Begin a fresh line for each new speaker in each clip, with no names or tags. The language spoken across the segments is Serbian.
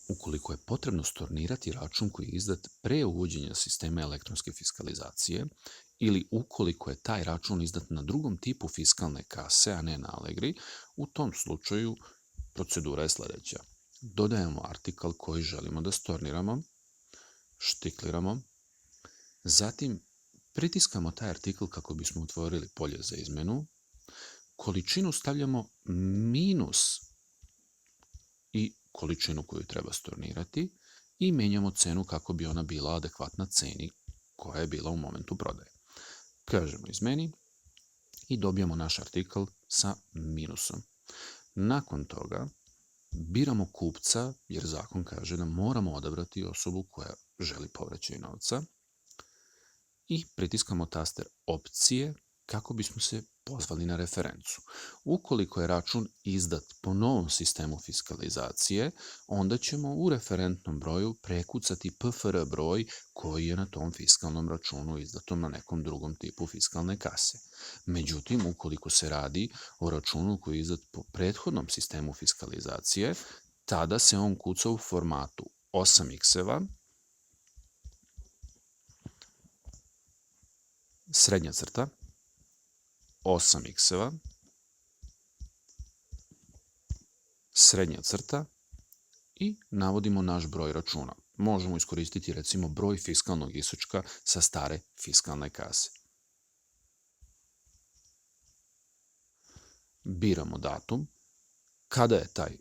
Ukoliko je potrebno stornirati račun koji je izdat pre uvođenja sistema elektronske fiskalizacije ili ukoliko je taj račun izdat na drugom tipu fiskalne kase, a ne na Allegri, u tom slučaju procedura je sledeća. Dodajemo artikal koji želimo da storniramo, štikliramo, zatim pritiskamo taj artikl kako bismo otvorili polje za izmenu, količinu stavljamo minus i količinu koju treba stornirati i menjamo cenu kako bi ona bila adekvatna ceni koja je bila u momentu prodaje. Kažemo izmeni i dobijamo naš artikl sa minusom. Nakon toga biramo kupca, jer zakon kaže da moramo odabrati osobu koja želi povraćaj novca i pritiskamo taster opcije kako bismo se pozvali na referencu. Ukoliko je račun izdat po novom sistemu fiskalizacije, onda ćemo u referentnom broju prekucati PFR broj koji je na tom fiskalnom računu izdatom na nekom drugom tipu fiskalne kase. Međutim, ukoliko se radi o računu koji je izdat po prethodnom sistemu fiskalizacije, tada se on kuca u formatu 8x-eva, srednja crta, 8x-eva, srednja crta i navodimo naš broj računa. Možemo iskoristiti recimo broj fiskalnog isečka sa stare fiskalne kase. Biramo datum, kada je taj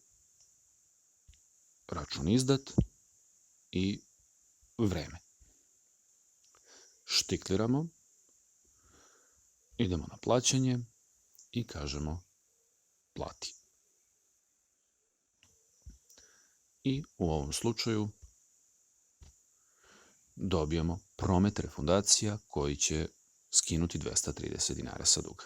račun izdat i vreme. Štikliramo, idemo na plaćanje i kažemo plati. I u ovom slučaju dobijamo promet refundacija koji će skinuti 230 dinara sa duga.